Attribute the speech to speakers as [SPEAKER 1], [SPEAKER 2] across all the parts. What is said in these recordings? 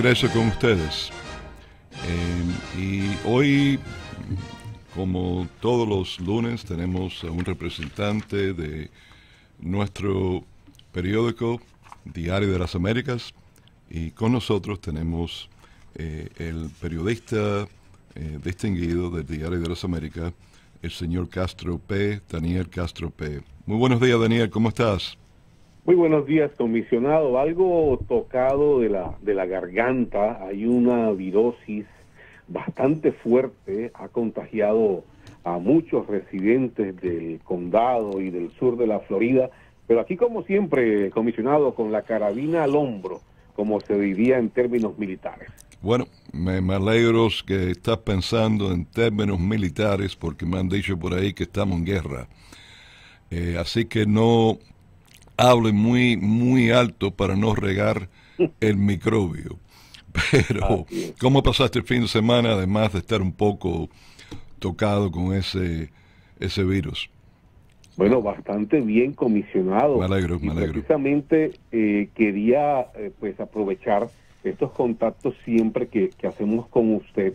[SPEAKER 1] regreso con ustedes. Y hoy, como todos los lunes, tenemos a un representante de nuestro periódico Diario de las Américas, y con nosotros tenemos el periodista distinguido del Diario de las Américas, el señor Castro P., Daniel Castro P. Muy buenos días, Daniel, ¿cómo estás?
[SPEAKER 2] Muy buenos días, comisionado. Algo tocado de la garganta. Hay una virosis bastante fuerte. Ha contagiado a muchos residentes del condado y del sur de la Florida. Pero aquí, como siempre, comisionado, con la carabina al hombro, como se diría en términos militares.
[SPEAKER 1] Bueno, me alegro que estás pensando en términos militares, porque me han dicho por ahí que estamos en guerra. Así que no hable muy alto para no regar el microbio. Pero, ¿cómo pasaste el fin de semana, además de estar un poco tocado con ese virus?
[SPEAKER 2] Bueno, bastante bien, comisionado.
[SPEAKER 1] Me alegro.
[SPEAKER 2] Precisamente quería pues aprovechar estos contactos siempre que hacemos con usted,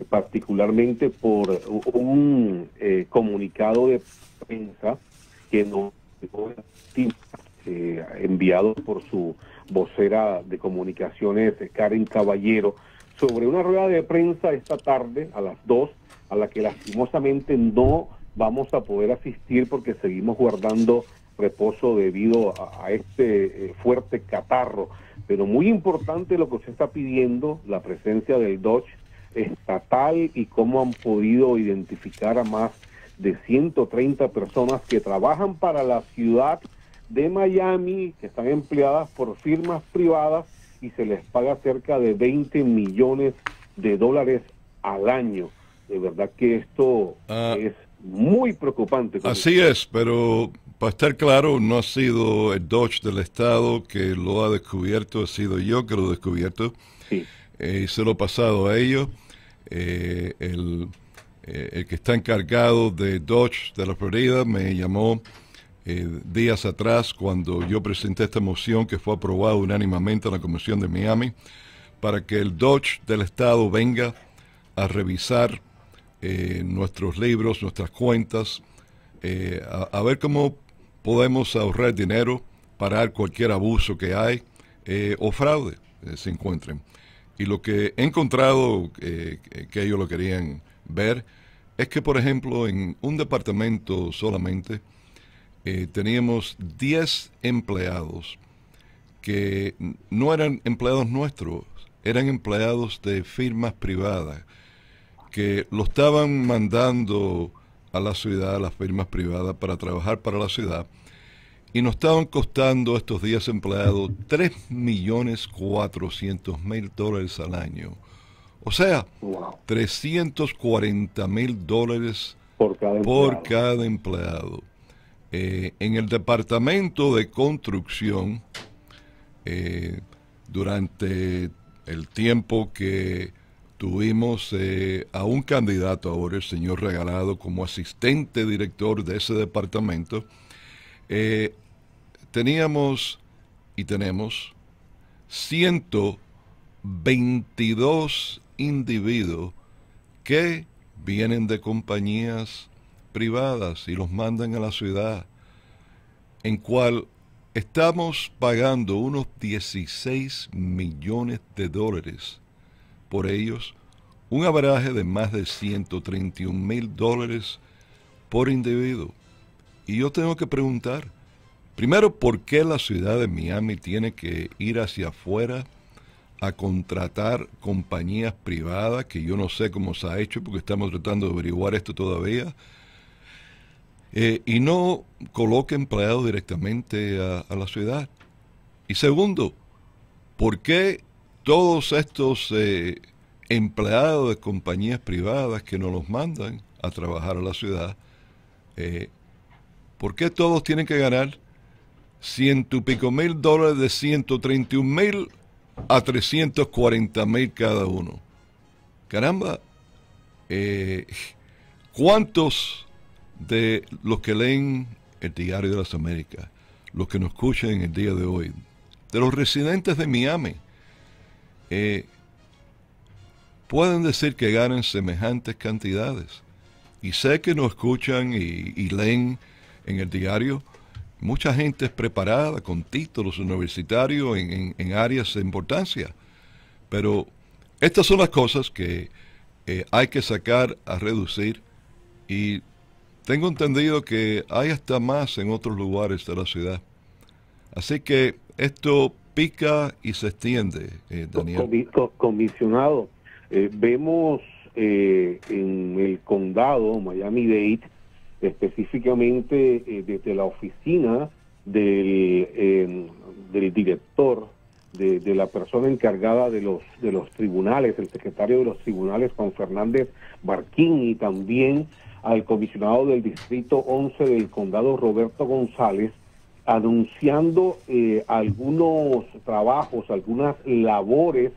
[SPEAKER 2] particularmente por un comunicado de prensa que nos enviado por su vocera de comunicaciones, Karen Caballero, sobre una rueda de prensa esta tarde a las 2, a la que lastimosamente no vamos a poder asistir porque seguimos guardando reposo debido a este fuerte catarro. Pero muy importante lo que usted está pidiendo, la presencia del DOJ estatal y cómo han podido identificar a más de 130 personas que trabajan para la ciudad de Miami, que están empleadas por firmas privadas y se les paga cerca de $20 millones al año. De verdad que esto es muy preocupante.
[SPEAKER 1] Así es, pero para estar claro, no ha sido el DOJ del Estado que lo ha descubierto, ha sido yo que lo he descubierto.
[SPEAKER 2] Sí.
[SPEAKER 1] Se lo he pasado a ellos. El que está encargado de DOJ de la Florida me llamó días atrás cuando yo presenté esta moción que fue aprobada unánimemente en la Comisión de Miami para que el DOJ del Estado venga a revisar nuestros libros, nuestras cuentas, a ver cómo podemos ahorrar dinero, parar cualquier abuso que hay o fraude se encuentren. Y lo que he encontrado que ellos lo querían ver es que, por ejemplo, en un departamento solamente teníamos 10 empleados que no eran empleados nuestros, eran empleados de firmas privadas que lo estaban mandando a la ciudad, a las firmas privadas, para trabajar para la ciudad, y nos estaban costando estos 10 empleados $3.400.000 al año. O sea, $340.000 por cada empleado. En el departamento de construcción, durante el tiempo que tuvimos a un candidato ahora, el señor Regalado, como asistente director de ese departamento, teníamos y tenemos 122 individuos que vienen de compañías privadas y los mandan a la ciudad, en cual estamos pagando unos $16 millones por ellos, un averaje de más de $131.000 por individuo. Y yo tengo que preguntar, primero, ¿por qué la ciudad de Miami tiene que ir hacia afuera a contratar compañías privadas, que yo no sé cómo se ha hecho porque estamos tratando de averiguar esto todavía, y no coloca empleados directamente a la ciudad? Y segundo, ¿por qué todos estos empleados de compañías privadas que nos los mandan a trabajar a la ciudad, por qué todos tienen que ganar $100 y pico mil, de 131.000 a 340.000 cada uno? Caramba, ¿cuántos de los que leen el Diario de las Américas, los que nos escuchan en el día de hoy, de los residentes de Miami, pueden decir que ganan semejantes cantidades. Y sé que nos escuchan y leen en el diario. Mucha gente es preparada con títulos universitarios en áreas de importancia. Pero estas son las cosas que hay que sacar a reducir. Y tengo entendido que hay hasta más en otros lugares de la ciudad. Así que esto pica y se extiende, Daniel.
[SPEAKER 2] Comisionado, vemos en el condado Miami-Dade, específicamente desde la oficina del director, de la persona encargada de los tribunales, el secretario de los tribunales, Juan Fernández Barquín, y también al comisionado del Distrito 11 del condado, Roberto González, anunciando algunos trabajos, algunas labores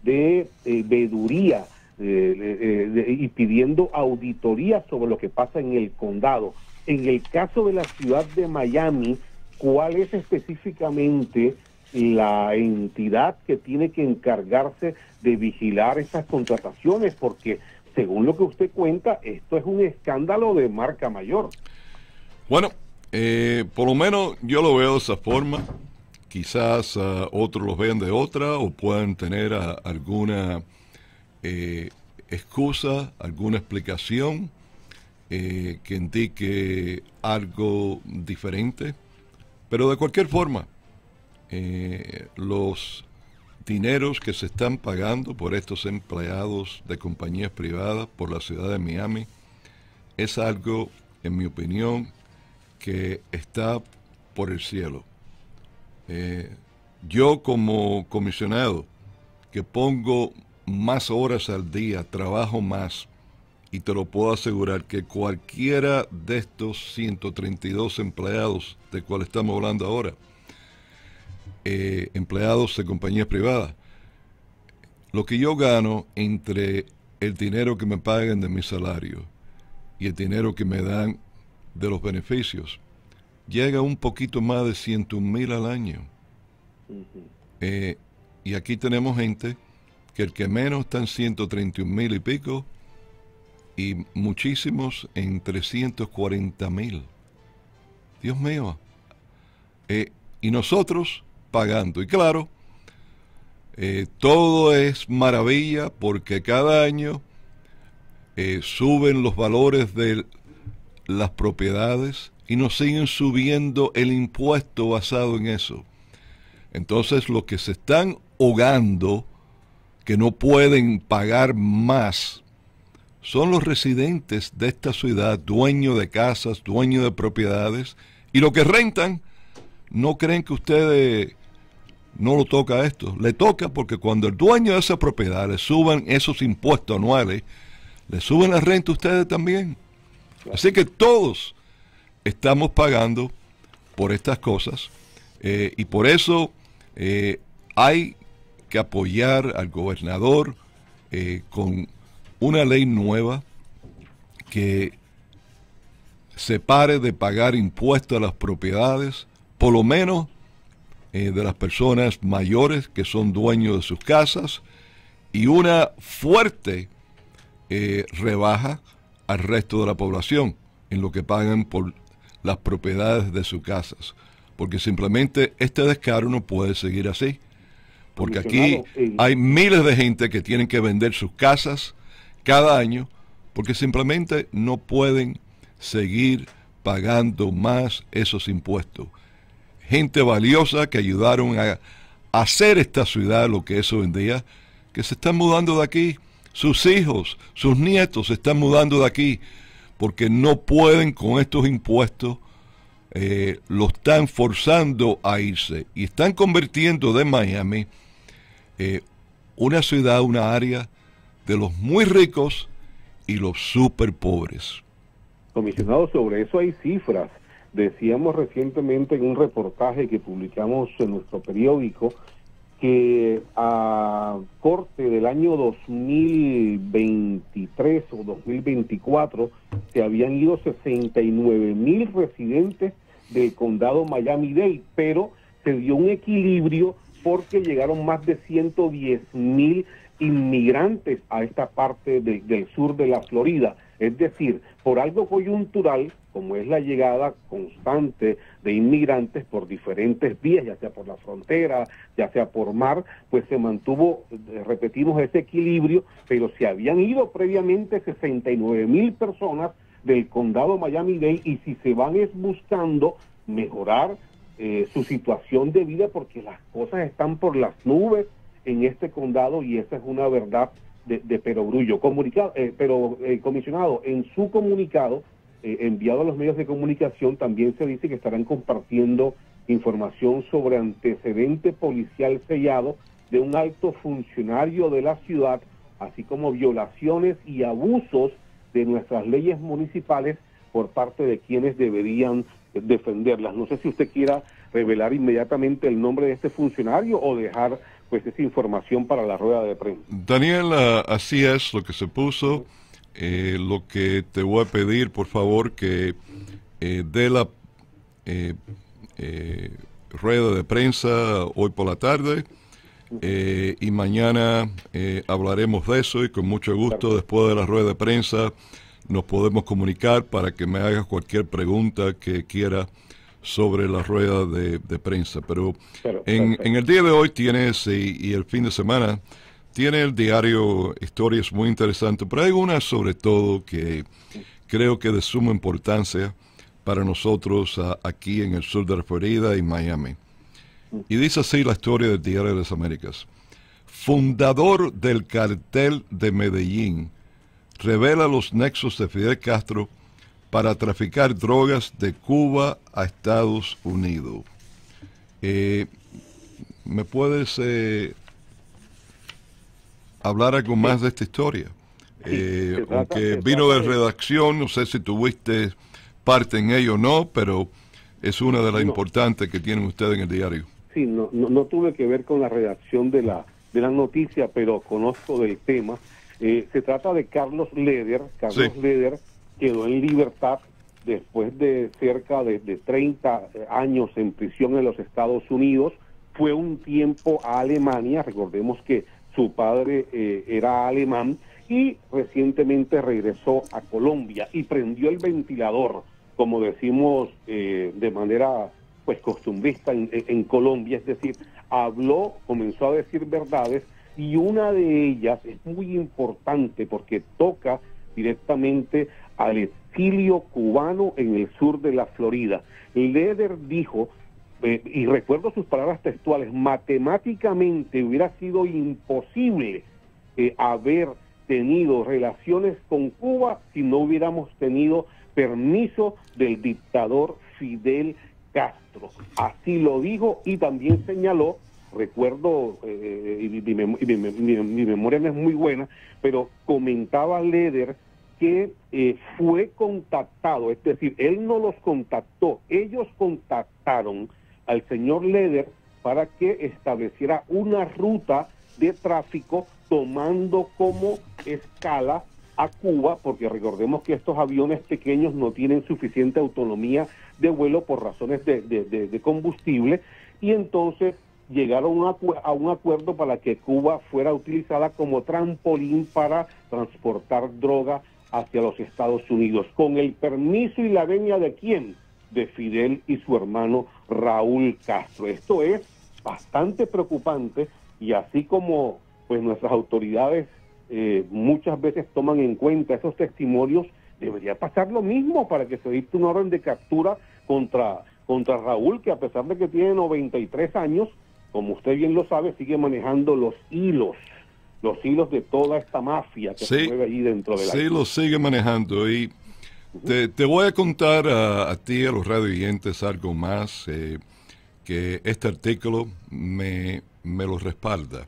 [SPEAKER 2] de veeduría y pidiendo auditoría sobre lo que pasa en el condado. En el caso de la ciudad de Miami, ¿cuál es específicamente la entidad que tiene que encargarse de vigilar esas contrataciones? Porque según lo que usted cuenta, esto es un escándalo de marca mayor.
[SPEAKER 1] Bueno, por lo menos yo lo veo de esa forma. Quizás otros los vean de otra o puedan tener alguna excusa, alguna explicación que indique algo diferente. Pero de cualquier forma, los dineros que se están pagando por estos empleados de compañías privadas por la ciudad de Miami es algo, en mi opinión, que está por el cielo. Yo como comisionado, que pongo más horas al día, trabajo más, y te lo puedo asegurar que cualquiera de estos 132 empleados de cuales estamos hablando ahora, empleados de compañías privadas, lo que yo gano entre el dinero que me pagan de mi salario y el dinero que me dan de los beneficios, llega un poquito más de 100,000 al año. Y aquí tenemos gente que el que menos está en 131,000 y pico, y muchísimos en 340,000. Dios mío. Y nosotros pagando. Y claro, todo es maravilla porque cada año suben los valores de las propiedades y nos siguen subiendo el impuesto basado en eso. Entonces los que se están ahogando, que no pueden pagar más, son los residentes de esta ciudad, dueños de casas, dueños de propiedades, y los que rentan no creen que ustedes no lo toca esto. Le toca porque cuando el dueño de esa propiedad le suban esos impuestos anuales, le suben la renta a ustedes también. Así que todos estamos pagando por estas cosas, y por eso hay que apoyar al gobernador con una ley nueva que se pare de pagar impuestos a las propiedades, por lo menos de las personas mayores que son dueños de sus casas, y una fuerte rebaja al resto de la población en lo que pagan por las propiedades de sus casas, porque simplemente este descaro no puede seguir así, porque aquí hay miles de gente que tienen que vender sus casas cada año porque simplemente no pueden seguir pagando más esos impuestos. Gente valiosa que ayudaron a hacer esta ciudad lo que es hoy en día, que se están mudando de aquí, sus hijos, sus nietos se están mudando de aquí porque no pueden con estos impuestos. Lo están forzando a irse y están convirtiendo de Miami una ciudad, una área de los muy ricos y los súper pobres.
[SPEAKER 2] Comisionado, sobre eso hay cifras. Decíamos recientemente en un reportaje que publicamos en nuestro periódico que a corte del año 2023 o 2024 se habían ido 69,000 residentes del condado Miami-Dade, pero se dio un equilibrio porque llegaron más de 110,000 inmigrantes a esta parte del sur de la Florida. Es decir, por algo coyuntural, como es la llegada constante de inmigrantes por diferentes vías, ya sea por la frontera, ya sea por mar, pues se mantuvo, repetimos, ese equilibrio, pero se habían ido previamente 69,000 personas del condado Miami-Dade, y si se van es buscando mejorar su situación de vida, porque las cosas están por las nubes en este condado, y esa es una verdad de perogrullo. Comisionado, en su comunicado enviado a los medios de comunicación, también se dice que estarán compartiendo información sobre antecedente policial sellado de un alto funcionario de la ciudad, así como violaciones y abusos de nuestras leyes municipales por parte de quienes deberían defenderlas. No sé si usted quiera revelar inmediatamente el nombre de este funcionario o dejar pues esa información para la rueda de prensa.
[SPEAKER 1] Daniel, así es lo que se puso. Lo que te voy a pedir, por favor, que dé la rueda de prensa hoy por la tarde, y mañana hablaremos de eso, y con mucho gusto después de la rueda de prensa nos podemos comunicar para que me hagas cualquier pregunta que quiera sobre la rueda de prensa. Pero en el día de hoy tienes, y el fin de semana, tiene el diario historias muy interesantes, pero hay una sobre todo que creo que es de suma importancia para nosotros aquí en el sur de la Florida y Miami. Y dice así la historia del Diario de las Américas. Fundador del cartel de Medellín revela los nexos de Fidel Castro para traficar drogas de Cuba a Estados Unidos. ¿Me puedes hablar algo más de esta historia? Aunque vino de redacción, no sé si tuviste parte en ello o no, pero es una de las importantes que tienen ustedes en el diario.
[SPEAKER 2] Sí, no tuve que ver con la redacción de la noticia, pero conozco del tema. Se trata de Carlos Leder. Carlos Leder quedó en libertad después de cerca de 30 años en prisión en los Estados Unidos. Fue un tiempo a Alemania, recordemos que su padre era alemán, y recientemente regresó a Colombia y prendió el ventilador, como decimos de manera pues costumbrista en Colombia, es decir, comenzó a decir verdades, y una de ellas es muy importante porque toca directamente al exilio cubano en el sur de la Florida. Leder dijo, y recuerdo sus palabras textuales, matemáticamente hubiera sido imposible haber tenido relaciones con Cuba si no hubiéramos tenido permiso del dictador Fidel Castro. Así lo dijo, y también señaló, recuerdo, y mi memoria no es muy buena, pero comentaba Leder que fue contactado, es decir, él no los contactó, ellos contactaron al señor Leder para que estableciera una ruta de tráfico tomando como escala a Cuba, porque recordemos que estos aviones pequeños no tienen suficiente autonomía de vuelo por razones de combustible, y entonces llegaron a un acuerdo para que Cuba fuera utilizada como trampolín para transportar droga hacia los Estados Unidos, con el permiso y la venia de ¿quién? De Fidel y su hermano Raúl Castro. Esto es bastante preocupante, y así como pues nuestras autoridades muchas veces toman en cuenta esos testimonios, debería pasar lo mismo para que se dicte una orden de captura contra Raúl, que a pesar de que tiene 93 años, como usted bien lo sabe, sigue manejando los hilos de toda esta mafia que se mueve ahí dentro de la isla.
[SPEAKER 1] Sí, lo sigue manejando. Y te voy a contar a ti, a los radioyentes, algo más, que este artículo me lo respalda.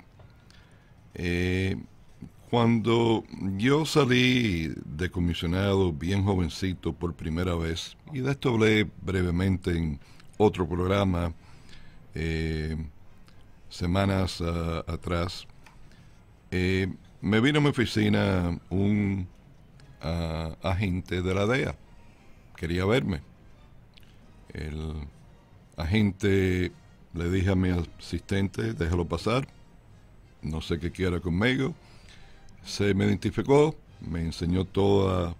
[SPEAKER 1] Cuando yo salí de comisionado bien jovencito por primera vez, y de esto hablé brevemente en otro programa semanas atrás, me vino a mi oficina un agente de la DEA. Quería verme. El agente le dije a mi asistente, déjalo pasar, no sé qué quiera conmigo. Se me identificó, me enseñó todas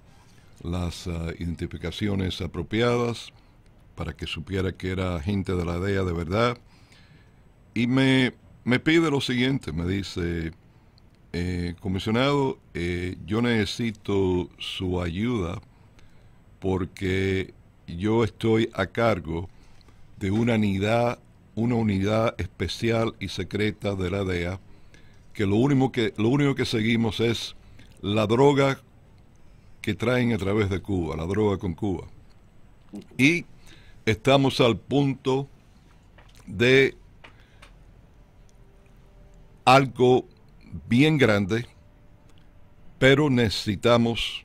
[SPEAKER 1] las identificaciones apropiadas para que supiera que era agente de la DEA de verdad. Y me pide lo siguiente, me dice, comisionado, yo necesito su ayuda porque yo estoy a cargo de una unidad especial y secreta de la DEA, que lo único que seguimos es la droga que traen a través de Cuba, la droga con Cuba. Y estamos al punto de algo bien grande, pero necesitamos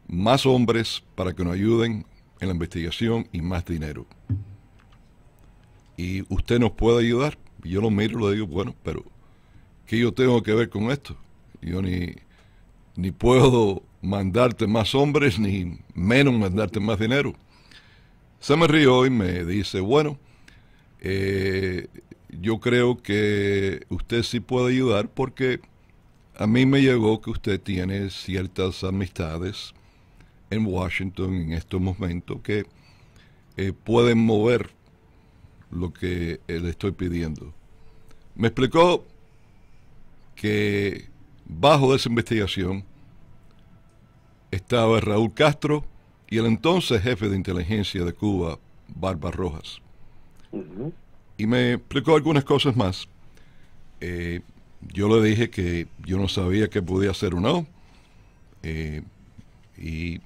[SPEAKER 1] más hombres para que nos ayuden en la investigación y más dinero. Y usted nos puede ayudar. Y yo lo miro y le digo, bueno, pero ¿qué yo tengo que ver con esto? Yo ni puedo mandarte más hombres, ni menos mandarte más dinero. Se me rió y me dice, bueno, yo creo que usted sí puede ayudar porque a mí me llegó que usted tiene ciertas amistades en Washington en estos momentos que pueden mover lo que le estoy pidiendo. Me explicó que bajo esa investigación estaba Raúl Castro y el entonces jefe de inteligencia de Cuba, Barba Rojas. Uh-huh. Y me explicó algunas cosas más. Yo le dije que yo no sabía qué podía hacer o no. Y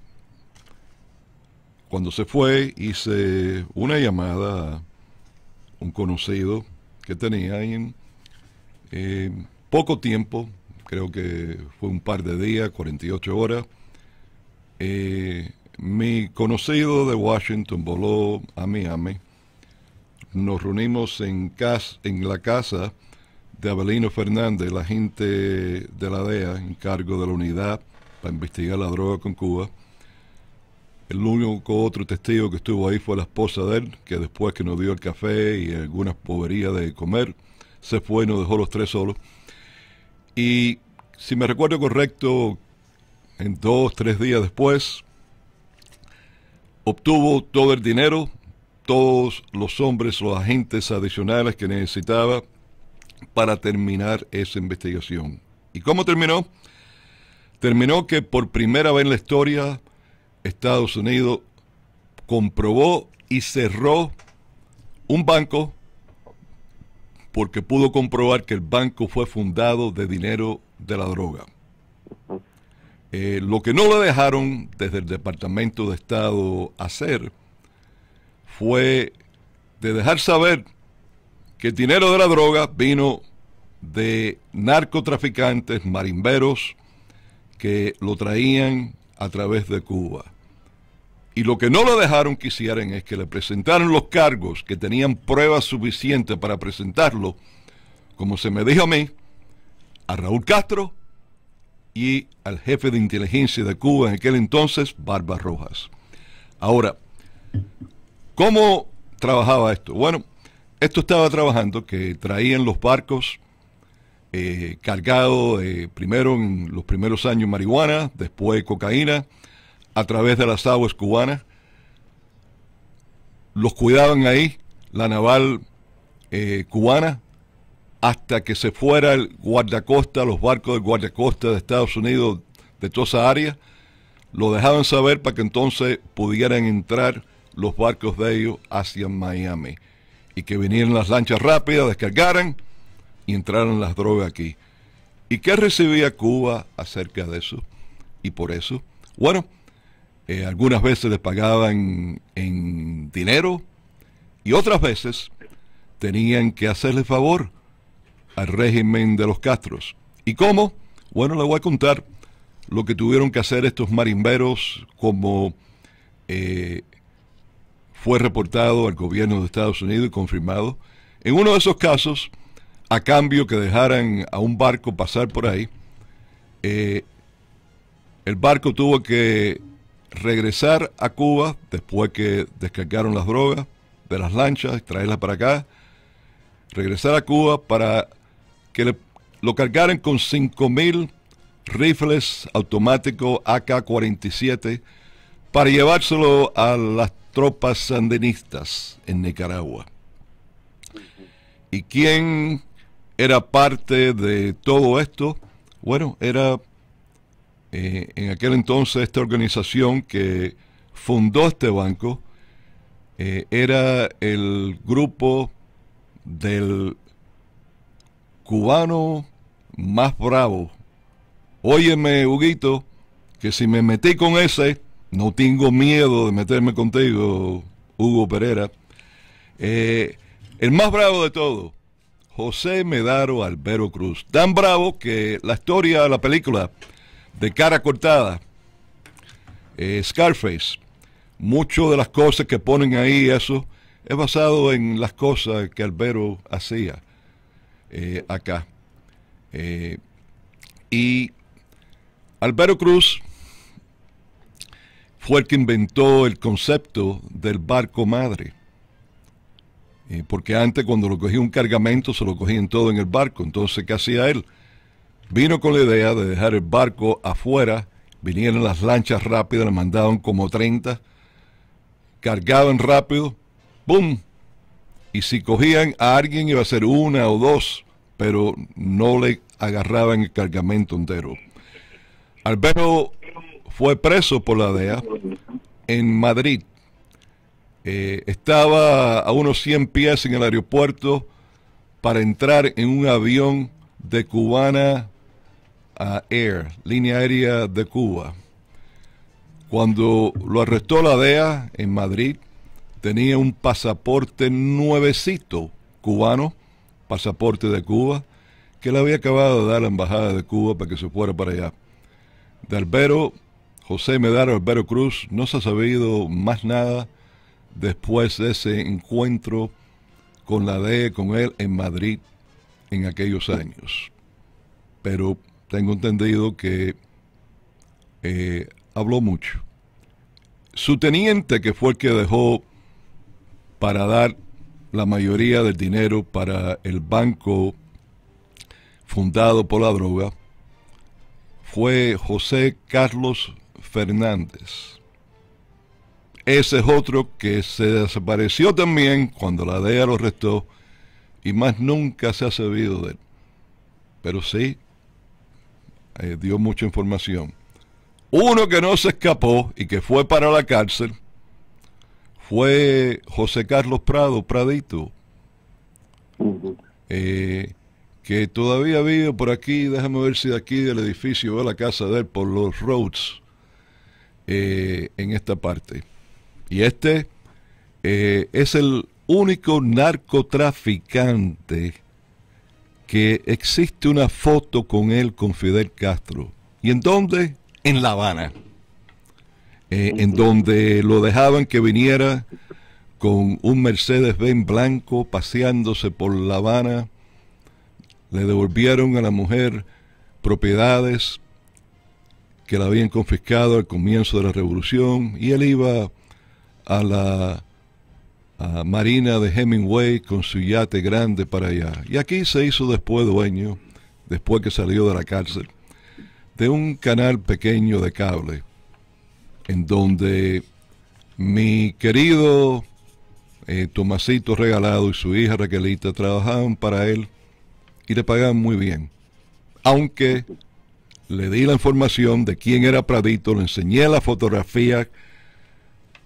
[SPEAKER 1] cuando se fue, hice una llamada a un conocido que tenía y en poco tiempo, creo que fue un par de días, 48 horas, mi conocido de Washington voló a Miami. Nos reunimos en la casa de Abelino Fernández, el agente de la DEA, en cargo de la unidad para investigar la droga con Cuba. El único otro testigo que estuvo ahí fue la esposa de él, que después que nos dio el café y algunas boberías de comer, se fue y nos dejó los tres solos. Y si me recuerdo correcto, en 2 o 3 días después, obtuvo todo el dinero, todos los hombres, los agentes adicionales que necesitaba para terminar esa investigación. ¿Y cómo terminó? Terminó que por primera vez en la historia Estados Unidos comprobó y cerró un banco porque pudo comprobar que el banco fue fundado de dinero de la droga. Lo que no le dejaron desde el Departamento de Estado hacer fue de dejar saber que el dinero de la droga vino de narcotraficantes, marimberos, que lo traían a través de Cuba. Y lo que no le dejaron que hicieran es que le presentaron los cargos que tenían pruebas suficientes para presentarlo, como se me dijo a mí, a Raúl Castro y al jefe de inteligencia de Cuba en aquel entonces, Barba Rojas. Ahora, ¿cómo trabajaba esto? Bueno, esto estaba trabajando que traían los barcos cargados primero en los primeros años marihuana, después cocaína, a través de las aguas cubanas. Los cuidaban ahí, la naval cubana, hasta que se fuera el guardacosta, los barcos del guardacosta de Estados Unidos, de toda esa área, lo dejaban saber para que entonces pudieran entrar los barcos de ellos hacia Miami y que vinieran las lanchas rápidas, descargaran y entraran las drogas aquí. ¿Y qué recibía Cuba acerca de eso? Y por eso, bueno, algunas veces les pagaban en dinero y otras veces tenían que hacerle favor al régimen de los Castros. ¿Y cómo? Bueno, le voy a contar lo que tuvieron que hacer estos marimberos, como fue reportado al gobierno de Estados Unidos y confirmado. En uno de esos casos, a cambio que dejaran a un barco pasar por ahí, el barco tuvo que regresar a Cuba después que descargaron las drogas de las lanchas, traerlas para acá. regresar a Cuba para que lo cargaran con 5.000 rifles automáticos AK-47 para llevárselo a las tropas sandinistas en Nicaragua. ¿Y quién era parte de todo esto? Bueno, era en aquel entonces esta organización que fundó este banco, era el grupo del cubano más bravo. Óyeme, Huguito, que si me metí con ese, no tengo miedo de meterme contigo, Hugo Pereira. El más bravo de todo, José Medaro Albero Cruz. Tan bravo que la historia de la película de Cara Cortada, Scarface, muchas de las cosas que ponen ahí, eso es basado en las cosas que Albero hacía acá. Y Albero Cruz fue el que inventó el concepto del barco madre. Porque antes, cuando lo cogía un cargamento, se lo cogían todo en el barco. Entonces, ¿qué hacía él? Vino con la idea de dejar el barco afuera, vinieron las lanchas rápidas, le mandaban como 30, cargaban rápido, ¡pum! Y si cogían a alguien iba a ser una o dos, pero no le agarraban el cargamento entero. Albero fue preso por la DEA en Madrid. Estaba a unos 100 pies en el aeropuerto para entrar en un avión de Cubana Air, línea aérea de Cuba. Cuando lo arrestó la DEA en Madrid, tenía un pasaporte nuevecito cubano, pasaporte de Cuba, que le había acabado de dar la embajada de Cuba para que se fuera para allá. De Albero, José Medaro Albero Cruz, no se ha sabido más nada después de ese encuentro con la DEA, con él en Madrid en aquellos años. Pero tengo entendido que habló mucho. Su teniente, que fue el que dejó para dar la mayoría del dinero para el banco fundado por la droga, fue José Carlos Fernández. Ese es otro que se desapareció también cuando la DEA lo arrestó y más nunca se ha sabido de él. Pero sí, dio mucha información. Uno que no se escapó y que fue para la cárcel fue José Carlos Prado, Pradito, que todavía vive por aquí. Déjame ver si de aquí del edificio veo la casa de él por los Roads, en esta parte. Y este es el único narcotraficante que existe una foto con él, con Fidel Castro. ¿Y en dónde? En La Habana. En donde lo dejaban que viniera con un Mercedes-Benz blanco paseándose por La Habana. Le devolvieron a la mujer propiedades que le habían confiscado al comienzo de la revolución, y él iba a la marina de Hemingway con su yate grande para allá. Y aquí se hizo después dueño, después que salió de la cárcel, de un canal pequeño de cable, en donde mi querido Tomasito Regalado y su hija Raquelita trabajaban para él y le pagaban muy bien. Aunque le di la información de quién era Pradito, le enseñé la fotografía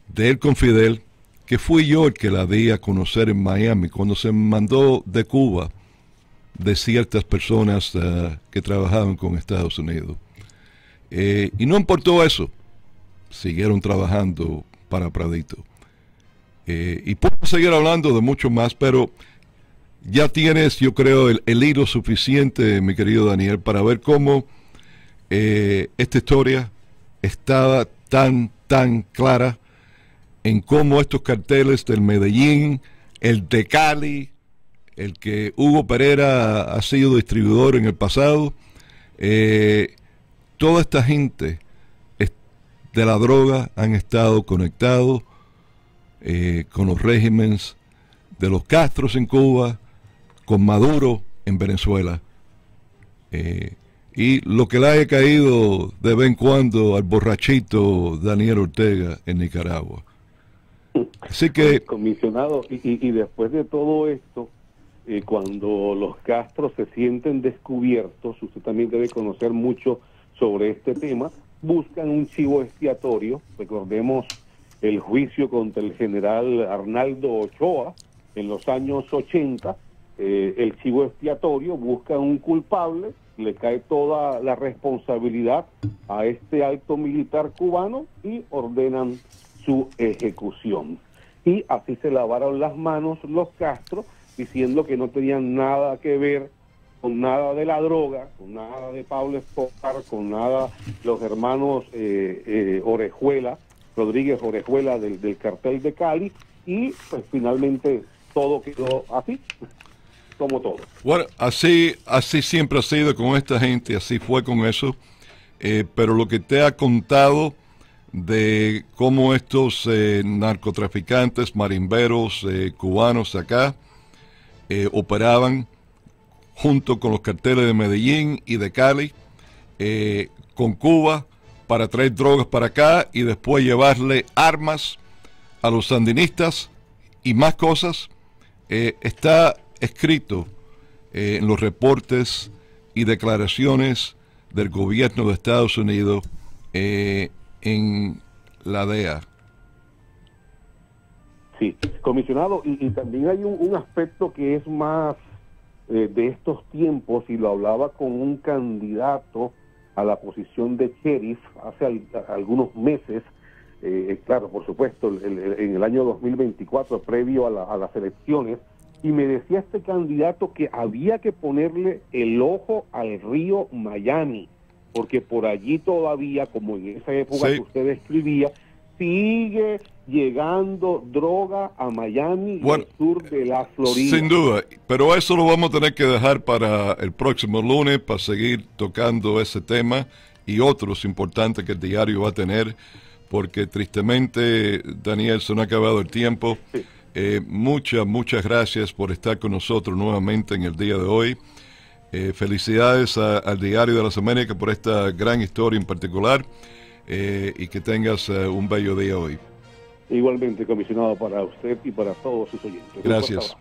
[SPEAKER 1] de él con Fidel, que fui yo el que la di a conocer en Miami, cuando se mandó de Cuba de ciertas personas que trabajaban con Estados Unidos. Y no importó eso, siguieron trabajando para Pradito. Y puedo seguir hablando de mucho más, pero ya tienes, yo creo, el hilo suficiente, mi querido Daniel, para ver cómo esta historia estaba tan clara en cómo estos carteles del Medellín, el de Cali, el que Hugo Pereira ha sido distribuidor en el pasado, toda esta gente de la droga han estado conectados con los regímenes de los Castros en Cuba, con Maduro en Venezuela. Y lo que le haya caído de vez en cuando al borrachito Daniel Ortega en Nicaragua. Así que...
[SPEAKER 2] Comisionado, y después de todo esto, cuando los Castro se sienten descubiertos, usted también debe conocer mucho sobre este tema, buscan un chivo expiatorio. Recordemos el juicio contra el general Arnaldo Ochoa en los años 80, el chivo expiatorio, busca un culpable, le cae toda la responsabilidad a este alto militar cubano y ordenan su ejecución. Y así se lavaron las manos los Castro, diciendo que no tenían nada que ver con nada de la droga, con nada de Pablo Escobar, con nada los hermanos Orejuela, Rodríguez Orejuela del cartel de Cali, y pues finalmente todo quedó así, como todo.
[SPEAKER 1] Bueno, así siempre ha sido con esta gente, así fue con eso, pero lo que te ha contado de cómo estos narcotraficantes, marimberos cubanos acá operaban junto con los carteles de Medellín y de Cali con Cuba para traer drogas para acá y después llevarle armas a los sandinistas y más cosas, está escrito en los reportes y declaraciones del gobierno de Estados Unidos en la DEA.
[SPEAKER 2] Sí, comisionado, y también hay un aspecto que es más de estos tiempos, y lo hablaba con un candidato a la posición de sheriff hace algunos meses, claro, por supuesto, en el año 2024, previo a las elecciones, y me decía este candidato que había que ponerle el ojo al río Miami, porque por allí todavía, como en esa época
[SPEAKER 1] sí,
[SPEAKER 2] que usted describía, sigue llegando droga a Miami,
[SPEAKER 1] bueno,
[SPEAKER 2] y al sur de la Florida.
[SPEAKER 1] Sin duda, pero eso lo vamos a tener que dejar para el próximo lunes, para seguir tocando ese tema y otros importantes que el diario va a tener, porque tristemente, Daniel, se nos ha acabado el tiempo.
[SPEAKER 2] Sí.
[SPEAKER 1] Muchas gracias por estar con nosotros nuevamente en el día de hoy. Felicidades al Diario de las Américas por esta gran historia en particular, y que tengas un bello día hoy.
[SPEAKER 2] Igualmente, comisionado, para usted y para todos sus oyentes.
[SPEAKER 1] Gracias.